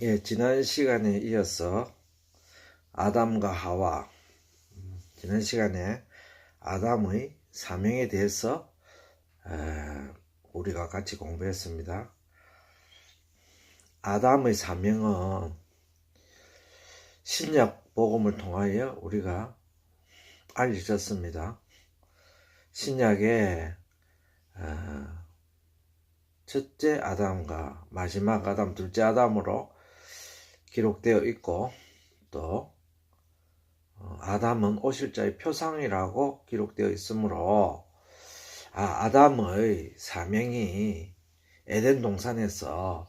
예, 지난 시간에 이어서 아담과 하와, 지난 시간에 아담의 사명에 대해서 우리가 같이 공부했습니다. 아담의 사명은 신약 복음을 통하여 우리가 알려졌습니다. 신약에 첫째 아담과 마지막 아담, 둘째 아담으로 기록되어 있고, 또 아담은 오실자의 표상이라고 기록되어 있으므로 아담의 사명이 에덴 동산에서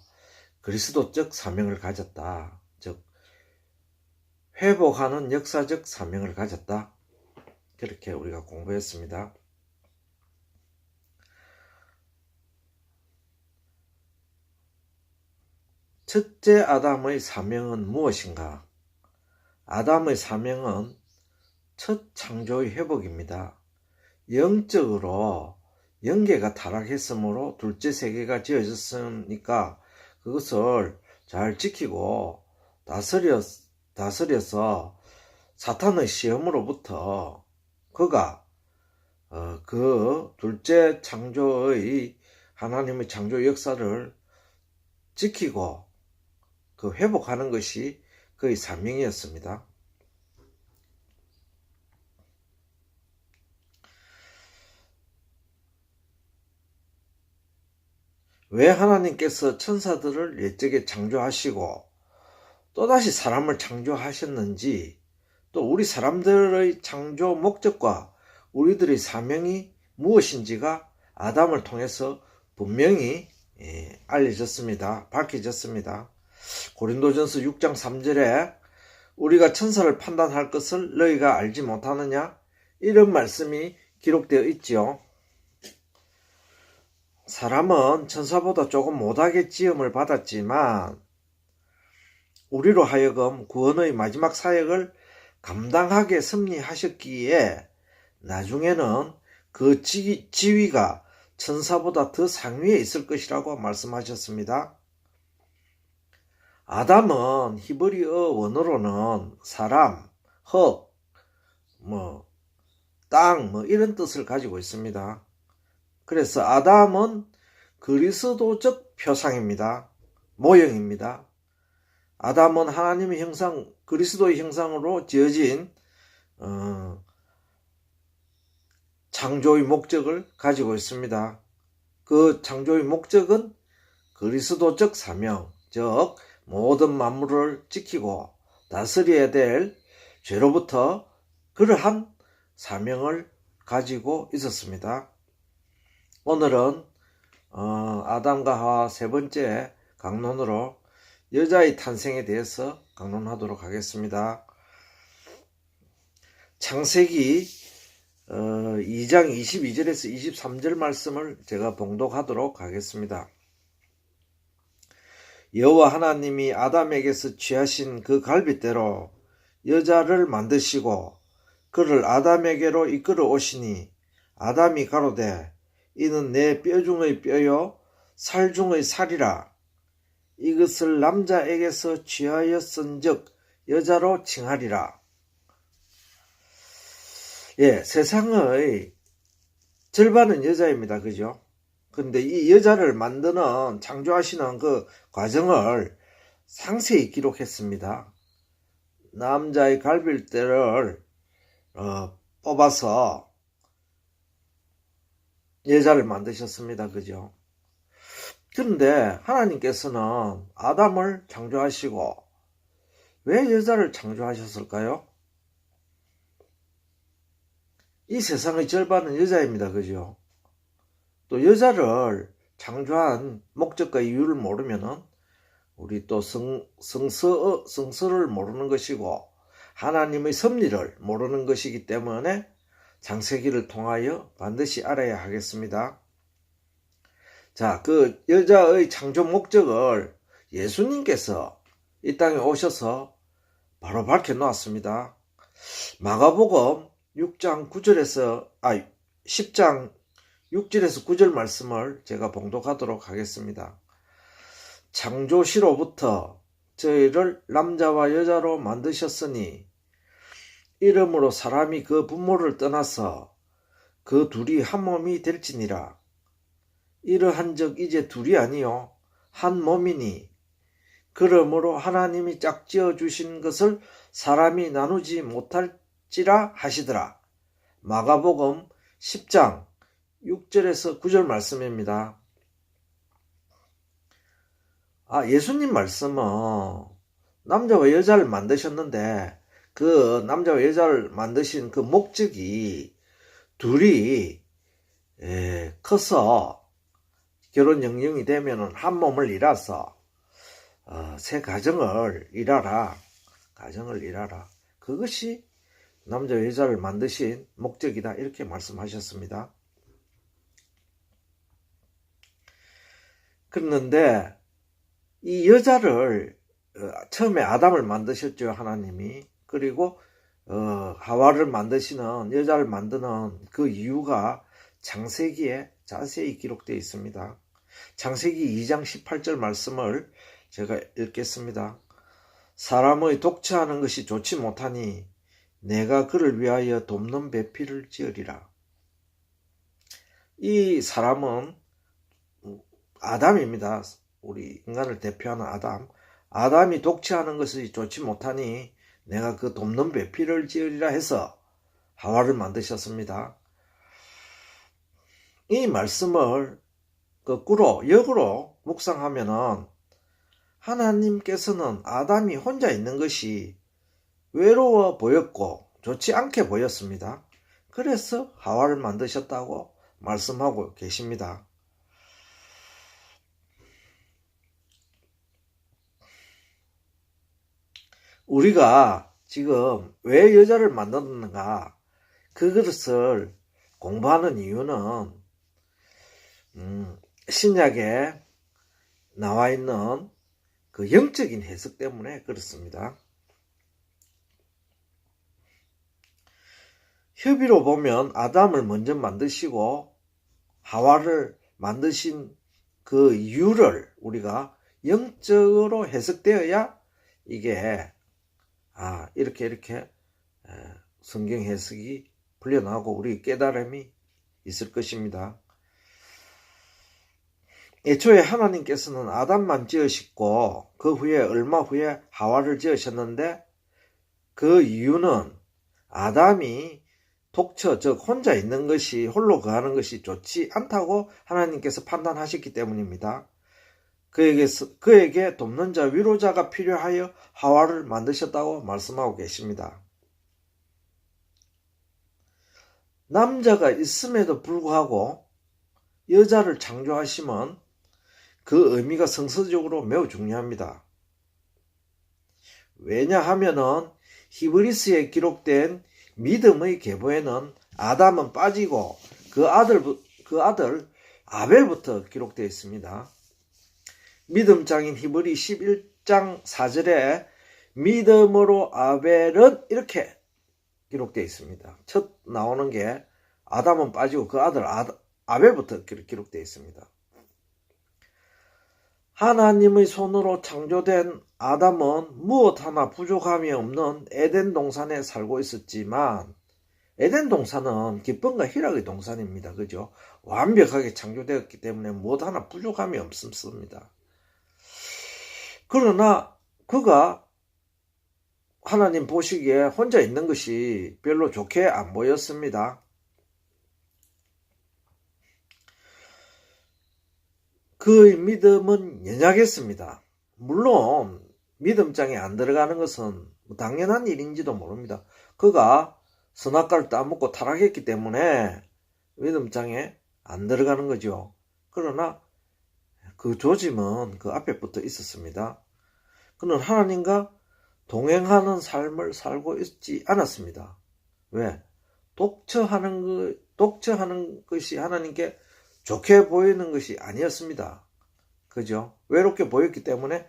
그리스도적 사명을 가졌다. 즉 회복하는 역사적 사명을 가졌다. 그렇게 우리가 공부했습니다. 첫째 아담의 사명은 무엇인가? 아담의 사명은 첫 창조의 회복입니다. 영적으로 영계가 타락했으므로 둘째 세계가 지어졌으니까 그것을 잘 지키고 다스려서 사탄의 시험으로부터 그가 그 둘째 창조의 하나님의 창조 역사를 지키고 그 회복하는 것이 그의 사명이었습니다. 왜 하나님께서 천사들을 옛적에 창조하시고 또다시 사람을 창조하셨는지, 또 우리 사람들의 창조 목적과 우리들의 사명이 무엇인지가 아담을 통해서 분명히 알려졌습니다. 밝혀졌습니다. 고린도전서 6장 3절에 우리가 천사를 판단할 것을 너희가 알지 못하느냐? 이런 말씀이 기록되어 있지요. 사람은 천사보다 조금 못하게 지음을 받았지만 우리로 하여금 구원의 마지막 사역을 감당하게 섭리하셨기에 나중에는 그 지위가 천사보다 더 상위에 있을 것이라고 말씀하셨습니다. 아담은 히브리어 원어로는 사람, 흙, 땅 이런 뜻을 가지고 있습니다. 그래서 아담은 그리스도적 표상입니다. 모형입니다. 아담은 하나님의 형상, 그리스도의 형상으로 지어진 창조의 목적을 가지고 있습니다. 그 창조의 목적은 그리스도적 사명, 즉 모든 만물을 지키고 다스려야 될 죄로부터 그러한 사명을 가지고 있었습니다. 오늘은 아담과 하와 세 번째 강론으로 여자의 탄생에 대해서 강론하도록 하겠습니다. 창세기 2장 22절에서 23절 말씀을 제가 봉독하도록 하겠습니다. 여호와 하나님이 아담에게서 취하신 그 갈빗대로 여자를 만드시고 그를 아담에게로 이끌어 오시니 아담이 가로되 이는 내 뼈 중의 뼈요 살 중의 살이라. 이것을 남자에게서 취하였은즉 여자로 칭하리라. 예, 세상의 절반은 여자입니다. 그죠? 근데 이 여자를 만드는, 창조하시는 그 과정을 상세히 기록했습니다. 남자의 갈빗대를 뽑아서 여자를 만드셨습니다. 그죠? 그런데 하나님께서는 아담을 창조하시고 왜 여자를 창조하셨을까요? 이 세상의 절반은 여자입니다. 그죠? 또 여자를 창조한 목적과 이유를 모르면은 우리 또 성서를 모르는 것이고 하나님의 섭리를 모르는 것이기 때문에 창세기를 통하여 반드시 알아야 하겠습니다. 자, 그 여자의 창조 목적을 예수님께서 이 땅에 오셔서 바로 밝혀 놓았습니다. 마가복음 10장 6절에서 9절 말씀을 제가 봉독하도록 하겠습니다. 창조시로부터 저희를 남자와 여자로 만드셨으니 이름으로 사람이 그 부모를 떠나서 그 둘이 한 몸이 될지니라. 이러한 적 이제 둘이 아니요 한 몸이니 그러므로 하나님이 짝지어 주신 것을 사람이 나누지 못할지라 하시더라. 마가복음 10장 6절에서 9절 말씀입니다. 예수님 말씀은 남자와 여자를 만드셨는데 그 남자와 여자를 만드신 그 목적이 둘이 커서 결혼 영영이 되면은 한 몸을 이뤄서 새 가정을 이뤄라. 그것이 남자와 여자를 만드신 목적이다. 이렇게 말씀하셨습니다. 그런데 이 여자를 처음에 아담을 만드셨죠. 하나님이. 그리고 하와를 만드시는 여자를 만드는 그 이유가 창세기에 자세히 기록되어 있습니다. 창세기 2장 18절 말씀을 제가 읽겠습니다. 사람의 독처하는 것이 좋지 못하니 내가 그를 위하여 돕는 배필을 지으리라. 이 사람은 아담입니다. 우리 인간을 대표하는 아담이 독처하는 것이 좋지 못하니 내가 그 돕는 배필을 지으리라 해서 하와를 만드셨습니다. 이 말씀을 역으로 묵상하면은 하나님께서는 아담이 혼자 있는 것이 외로워 보였고 좋지 않게 보였습니다. 그래서 하와를 만드셨다고 말씀하고 계십니다. 우리가 지금 왜 여자를 만드는가 그것을 공부하는 이유는 신약에 나와 있는 그 영적인 해석 때문에 그렇습니다. 협의로 보면 아담을 먼저 만드시고 하와를 만드신 그 이유를 우리가 영적으로 해석되어야 이게 이렇게 성경 해석이 풀려나고 우리 깨달음이 있을 것입니다. 애초에 하나님께서는 아담만 지으시고 그 후에 얼마 후에 하와를 지으셨는데 그 이유는 아담이 독처 즉 혼자 있는 것이 홀로 거하는 것이 좋지 않다고 하나님께서 판단하셨기 때문입니다. 그에게 돕는 자 위로자가 필요하여 하와를 만드셨다고 말씀하고 계십니다. 남자가 있음에도 불구하고 여자를 창조하시면 그 의미가 성서적으로 매우 중요합니다. 왜냐하면은 히브리스에 기록된 믿음의 계보에는 아담은 빠지고 그 아들 아벨부터 기록되어 있습니다. 믿음장인 히브리 11장 4절에 믿음으로 아벨은 이렇게 기록되어 있습니다. 첫 나오는 게 아담은 빠지고 그 아들 아벨부터 기록되어 있습니다. 하나님의 손으로 창조된 아담은 무엇 하나 부족함이 없는 에덴 동산에 살고 있었지만 에덴 동산은 기쁨과 희락의 동산입니다. 그죠? 완벽하게 창조되었기 때문에 무엇 하나 부족함이 없습니다. 그러나 그가 하나님 보시기에 혼자 있는 것이 별로 좋게 안 보였습니다. 그의 믿음은 연약했습니다. 물론 믿음장에 안 들어가는 것은 당연한 일인지도 모릅니다. 그가 선악과를 따먹고 타락했기 때문에 믿음장에 안 들어가는 거죠. 그러나 그 조짐은 그 앞에 붙어 있었습니다. 그는 하나님과 동행하는 삶을 살고 있지 않았습니다. 왜? 독처하는 것이 하나님께 좋게 보이는 것이 아니었습니다. 그죠? 외롭게 보였기 때문에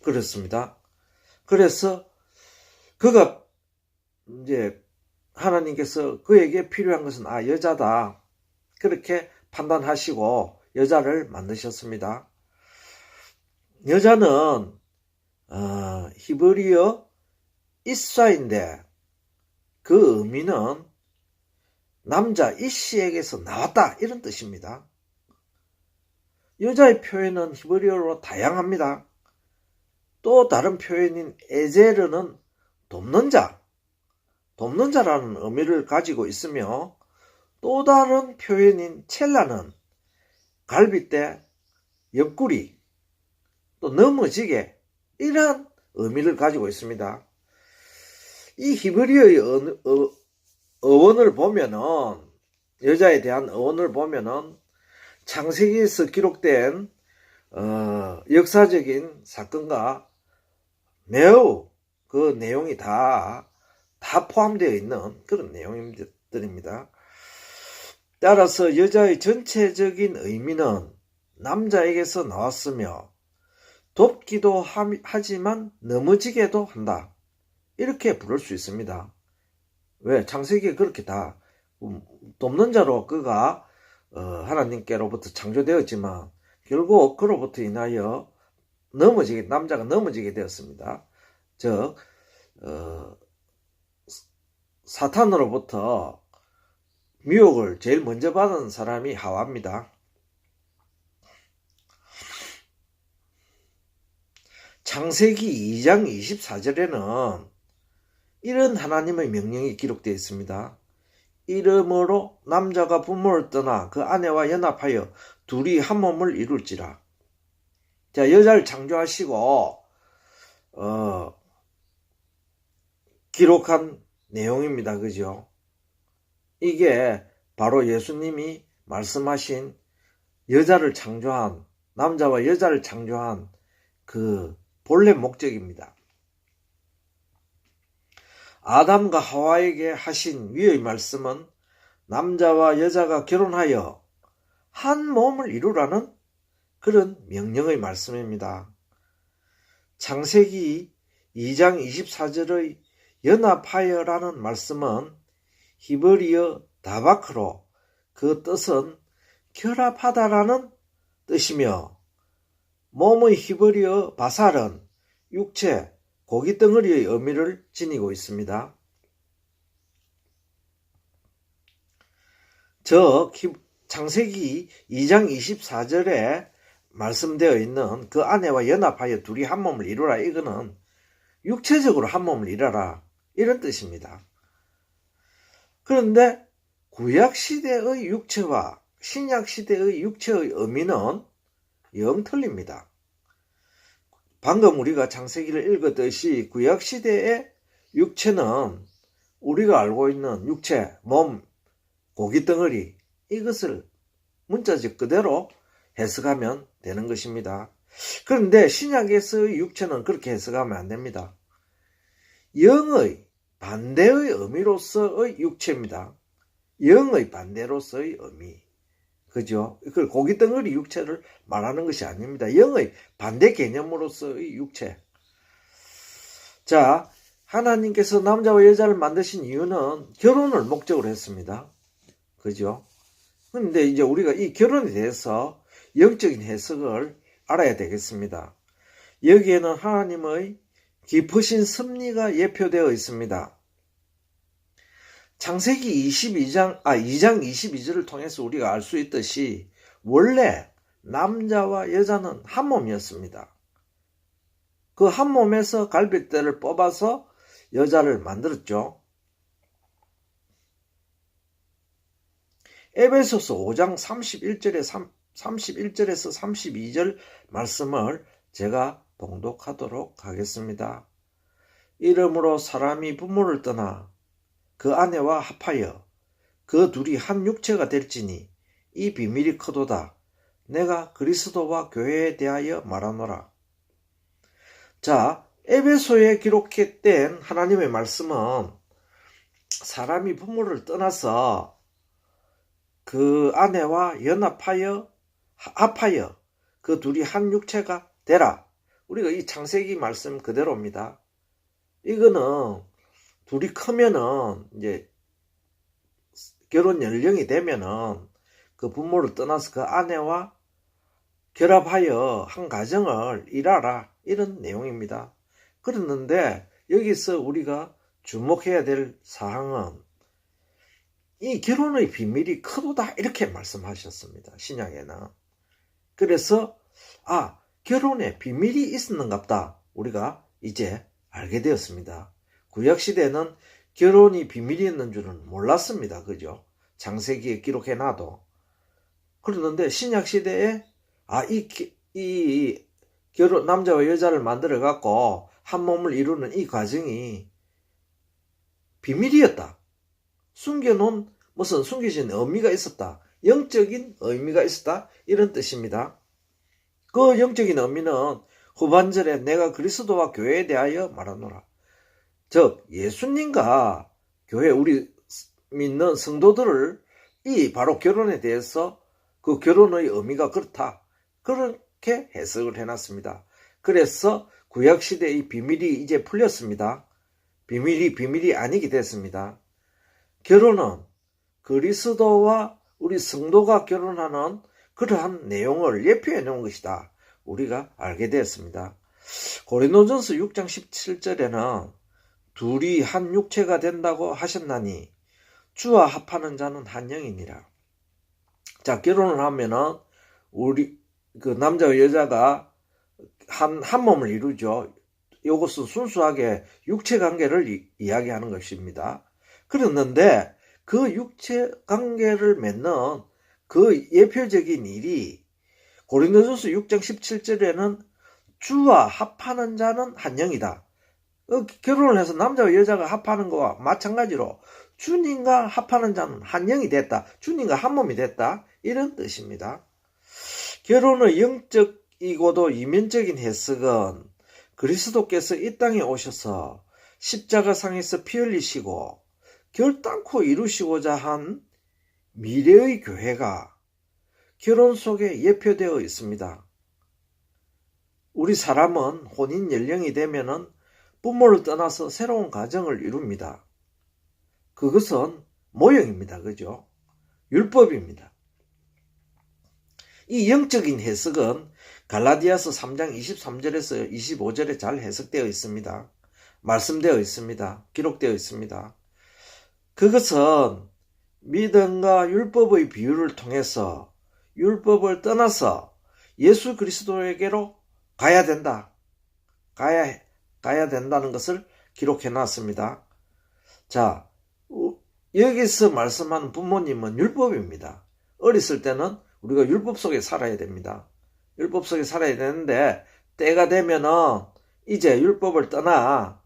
그렇습니다. 그래서 그가 이제 하나님께서 그에게 필요한 것은 여자다. 그렇게 판단하시고 여자를 만드셨습니다. 여자는 히브리어 이사인데 그 의미는 남자 이씨에게서 나왔다 이런 뜻입니다. 여자의 표현은 히브리어로 다양합니다. 또 다른 표현인 에제르는 돕는 자라는 의미를 가지고 있으며 또 다른 표현인 첼라는 갈빗대, 옆구리, 또 넘어지게 이러한 의미를 가지고 있습니다. 이 히브리어의 어원을 보면은 여자에 대한 어원을 보면은 창세기에서 기록된 역사적인 사건과 매우 그 내용이 다 포함되어 있는 그런 내용들입니다. 따라서 여자의 전체적인 의미는 남자에게서 나왔으며 돕기도 하지만 넘어지게도 한다. 이렇게 부를 수 있습니다. 왜? 창세기에 그렇게 다 돕는 자로 그가 하나님께로부터 창조되었지만 결국 그로부터 인하여 남자가 넘어지게 되었습니다. 즉 사탄으로부터 미혹을 제일 먼저 받은 사람이 하와입니다. 창세기 2장 24절에는 이런 하나님의 명령이 기록되어 있습니다. 이러므로 남자가 부모를 떠나 그 아내와 연합하여 둘이 한 몸을 이룰지라. 자, 여자를 창조하시고 기록한 내용입니다. 그죠? 이게 바로 예수님이 말씀하신 남자와 여자를 창조한 그 본래 목적입니다. 아담과 하와에게 하신 위의 말씀은 남자와 여자가 결혼하여 한 몸을 이루라는 그런 명령의 말씀입니다. 창세기 2장 24절의 연합하여라는 말씀은 히브리어 다바크로 그 뜻은 결합하다라는 뜻이며 몸의 히브리어 바살은 육체, 고기 덩어리의 의미를 지니고 있습니다. 창세기 2장 24절에 말씀되어 있는 그 아내와 연합하여 둘이 한 몸을 이루라, 이거는 육체적으로 한 몸을 이루라 이런 뜻입니다. 그런데 구약시대의 육체와 신약시대의 육체의 의미는 영 틀립니다. 방금 우리가 창세기를 읽었듯이 구약시대의 육체는 우리가 알고 있는 육체, 몸, 고기덩어리, 이것을 문자적 그대로 해석하면 되는 것입니다. 그런데 신약에서의 육체는 그렇게 해석하면 안 됩니다. 영의 반대의 의미로서의 육체입니다. 영의 반대로서의 의미. 그죠? 그 고기덩어리 육체를 말하는 것이 아닙니다. 영의 반대 개념으로서의 육체. 자, 하나님께서 남자와 여자를 만드신 이유는 결혼을 목적으로 했습니다. 그죠? 그런데 이제 우리가 이 결혼에 대해서 영적인 해석을 알아야 되겠습니다. 여기에는 하나님의 깊으신 섭리가 예표되어 있습니다. 창세기 2장 22절을 통해서 우리가 알 수 있듯이 원래 남자와 여자는 한 몸이었습니다. 그 한 몸에서 갈빗대를 뽑아서 여자를 만들었죠. 에베소서 5장 31절에서 32절 말씀을 제가 봉독하도록 하겠습니다. 이러므로 사람이 부모를 떠나 그 아내와 합하여 그 둘이 한 육체가 될지니 이 비밀이 크도다. 내가 그리스도와 교회에 대하여 말하노라. 자, 에베소에 기록된 하나님의 말씀은 사람이 부모를 떠나서 그 아내와 합하여 그 둘이 한 육체가 되라. 우리가 이 창세기 말씀 그대로입니다. 이거는 둘이 크면은 이제 결혼 연령이 되면은 그 부모를 떠나서 그 아내와 결합하여 한 가정을 이루라, 이런 내용입니다. 그랬는데 여기서 우리가 주목해야 될 사항은 이 결혼의 비밀이 크도다 이렇게 말씀하셨습니다. 신약에는. 그래서 결혼에 비밀이 있었는갑다 우리가 이제 알게 되었습니다. 구약시대는 결혼이 비밀이었는 줄은 몰랐습니다. 그죠? 창세기에 기록해놔도. 그러는데 신약시대에 이 결혼, 남자와 여자를 만들어 갖고 한 몸을 이루는 이 과정이 비밀이었다. 숨겨놓은 무슨 숨겨진 의미가 있었다. 영적인 의미가 있었다. 이런 뜻입니다. 그 영적인 의미는 후반절에 내가 그리스도와 교회에 대하여 말하노라. 즉 예수님과 교회 우리 믿는 성도들을 이 바로 결혼에 대해서 그 결혼의 의미가 그렇다. 그렇게 해석을 해놨습니다. 그래서 구약시대의 비밀이 이제 풀렸습니다. 비밀이 아니게 됐습니다. 결혼은 그리스도와 우리 성도가 결혼하는 그러한 내용을 예표해 놓은 것이다. 우리가 알게 되었습니다. 고린도전서 6장 17절에는 둘이 한 육체가 된다고 하셨나니 주와 합하는 자는 한 영이니라. 자, 결혼을 하면은 우리 그 남자와 여자가 한 몸을 이루죠. 이것은 순수하게 육체 관계를 이야기하는 것입니다. 그랬는데 그 육체 관계를 맺는 그 예표적인 일이 고린도전서 6장 17절에는 주와 합하는 자는 한 영이다. 결혼을 해서 남자와 여자가 합하는 것과 마찬가지로 주님과 합하는 자는 한 영이 됐다. 주님과 한 몸이 됐다. 이런 뜻입니다. 결혼의 영적이고도 이면적인 해석은 그리스도께서 이 땅에 오셔서 십자가상에서 피 흘리시고 결단코 이루시고자 한 미래의 교회가 결혼 속에 예표되어 있습니다. 우리 사람은 혼인 연령이 되면은 부모를 떠나서 새로운 가정을 이룹니다. 그것은 모형입니다. 그죠? 율법입니다. 이 영적인 해석은 갈라디아서 3장 23절에서 25절에 잘 해석되어 있습니다. 말씀되어 있습니다. 기록되어 있습니다. 그것은 믿음과 율법의 비유를 통해서 율법을 떠나서 예수 그리스도에게로 가야 된다. 가야 된다는 것을 기록해 놨습니다. 자, 여기서 말씀하는 부모님은 율법입니다. 어렸을 때는 우리가 율법 속에 살아야 됩니다. 율법 속에 살아야 되는데 때가 되면은 이제 율법을 떠나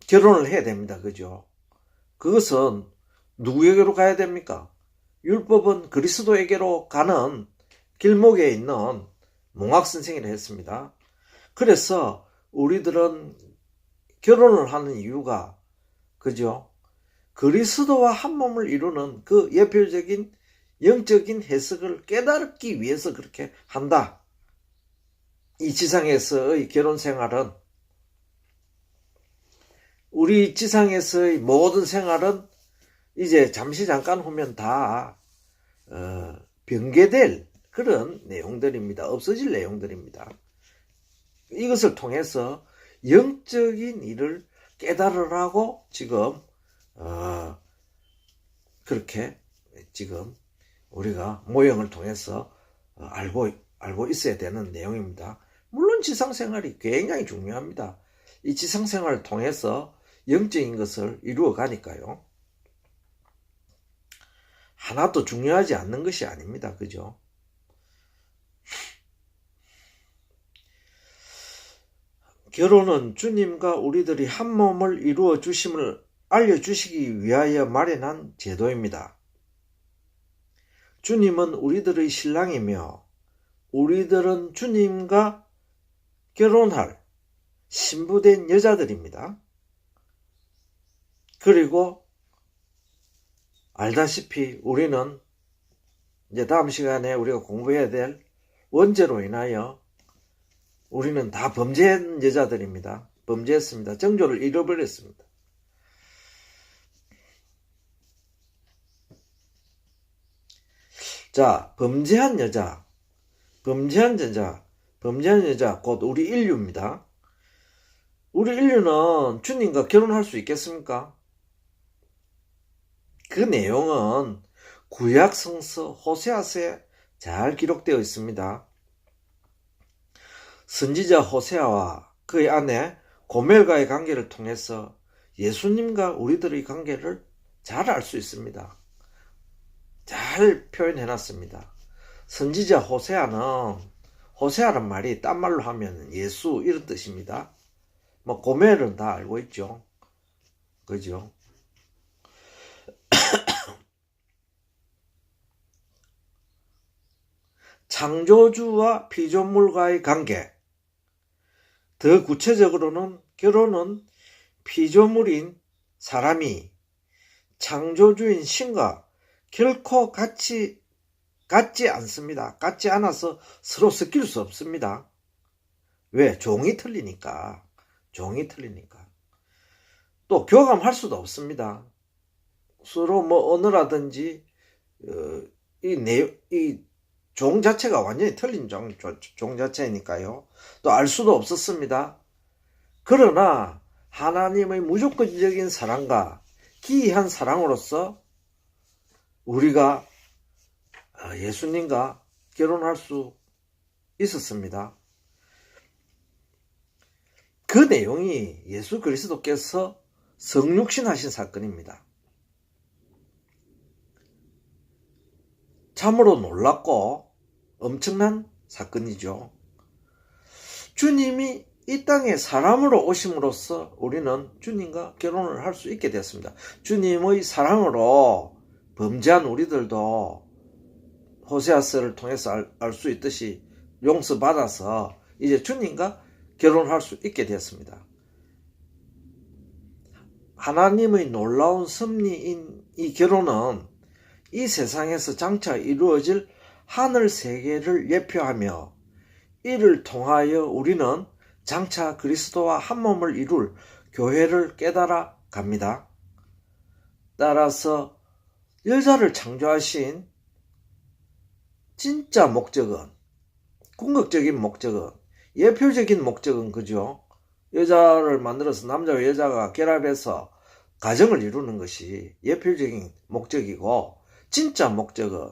결혼을 해야 됩니다. 그죠? 그것은 누구에게로 가야 됩니까? 율법은 그리스도에게로 가는 길목에 있는 몽학선생이라 했습니다. 그래서 우리들은 결혼을 하는 이유가 그죠? 그리스도와 한 몸을 이루는 그 예표적인 영적인 해석을 깨닫기 위해서 그렇게 한다. 이 지상에서의 결혼 생활은 우리 지상에서의 모든 생활은 이제 잠시 잠깐 후면 다 변개될 그런 내용들입니다. 없어질 내용들입니다. 이것을 통해서 영적인 일을 깨달으라고 지금 그렇게 지금 우리가 모형을 통해서 알고 있어야 되는 내용입니다. 물론 지상생활이 굉장히 중요합니다. 이 지상생활을 통해서 영적인 것을 이루어 가니까요. 하나도 중요하지 않는 것이 아닙니다. 그죠? 결혼은 주님과 우리들이 한 몸을 이루어 주심을 알려주시기 위하여 마련한 제도입니다. 주님은 우리들의 신랑이며 우리들은 주님과 결혼할 신부된 여자들입니다. 그리고 알다시피 우리는 이제 다음 시간에 우리가 공부해야 될 원죄로 인하여 우리는 다 범죄한 여자들입니다. 범죄했습니다. 정조를 잃어버렸습니다. 자, 범죄한 여자, 범죄한 여자 곧 우리 인류입니다. 우리 인류는 주님과 결혼할 수 있겠습니까? 그 내용은 구약 성서 호세아서에 잘 기록되어 있습니다. 선지자 호세아와 그의 아내 고멜과의 관계를 통해서 예수님과 우리들의 관계를 잘 알 수 있습니다. 잘 표현해놨습니다. 선지자 호세아란 말이 딴 말로 하면 예수 이런 뜻입니다. 뭐 고멜은 다 알고 있죠. 그죠? 창조주와 피조물과의 관계. 더 구체적으로는 결혼은 피조물인 사람이 창조주인 신과 결코 같지 않습니다. 같지 않아서 서로 섞일 수 없습니다. 왜? 종이 틀리니까. 또 교감할 수도 없습니다. 서로 뭐 언어라든지 이 종 자체가 완전히 틀린 종 자체니까요. 또 알 수도 없었습니다. 그러나 하나님의 무조건적인 사랑과 기이한 사랑으로서 우리가 예수님과 결혼할 수 있었습니다. 그 내용이 예수 그리스도께서 성육신하신 사건입니다. 참으로 놀랍고 엄청난 사건이죠. 주님이 이 땅에 사람으로 오심으로써 우리는 주님과 결혼을 할 수 있게 되었습니다. 주님의 사랑으로 범죄한 우리들도 호세아서를 통해서 알 수 있듯이 용서받아서 이제 주님과 결혼할 수 있게 되었습니다. 하나님의 놀라운 섭리인 이 결혼은 이 세상에서 장차 이루어질 하늘 세계를 예표하며 이를 통하여 우리는 장차 그리스도와 한 몸을 이룰 교회를 깨달아 갑니다. 따라서 여자를 창조하신 진짜 목적은, 궁극적인 목적은, 예표적인 목적은 그죠? 여자를 만들어서 남자와 여자가 결합해서 가정을 이루는 것이 예표적인 목적이고, 진짜 목적은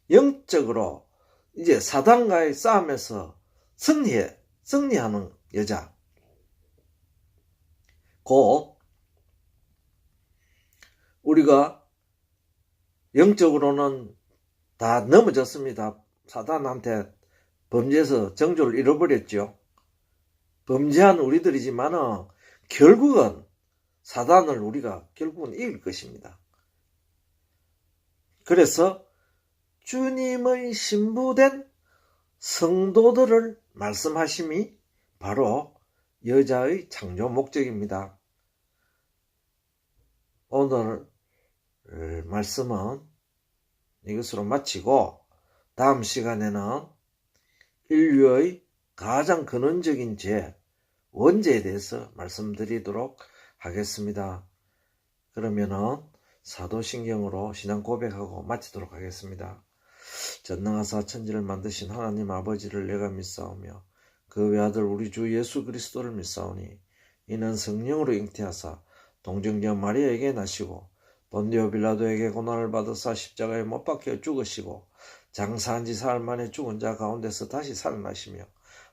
영적으로 이제 사단과의 싸움에서 승리하는 여자. 곧 우리가 영적으로는 다 넘어졌습니다. 사단한테 범죄해서 정조를 잃어버렸죠. 범죄한 우리들이지만은 결국은 사단을 우리가 결국은 이길 것입니다. 그래서 주님의 신부된 성도들을 말씀하심이 바로 여자의 창조 목적입니다. 오늘 말씀은 이것으로 마치고 다음 시간에는 인류의 가장 근원적인 죄, 원죄에 대해서 말씀드리도록 하겠습니다. 그러면은 사도신경으로 신앙 고백하고 마치도록 하겠습니다. 전능하사 천지를 만드신 하나님 아버지를 내가 믿사오며 그 외아들 우리 주 예수 그리스도를 믿사오니 이는 성령으로 잉태하사 동정녀 마리아에게 나시고 본디오 빌라도에게 고난을 받으사 십자가에 못 박혀 죽으시고 장사한 지 사흘 만에 죽은 자 가운데서 다시 살아나시며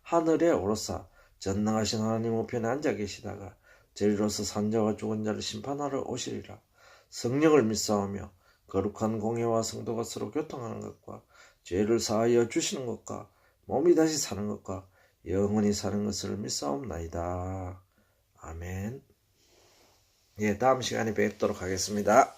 하늘에 오르사 전능하신 하나님 우편에 앉아 계시다가 저리로서 산자와 죽은 자를 심판하러 오시리라. 성령을 믿사오며 거룩한 공예와 성도가 서로 교통하는 것과 죄를 사하여 주시는 것과 몸이 다시 사는 것과 영원히 사는 것을 믿사옵나이다. 아멘. 예, 다음 시간에 뵙도록 하겠습니다.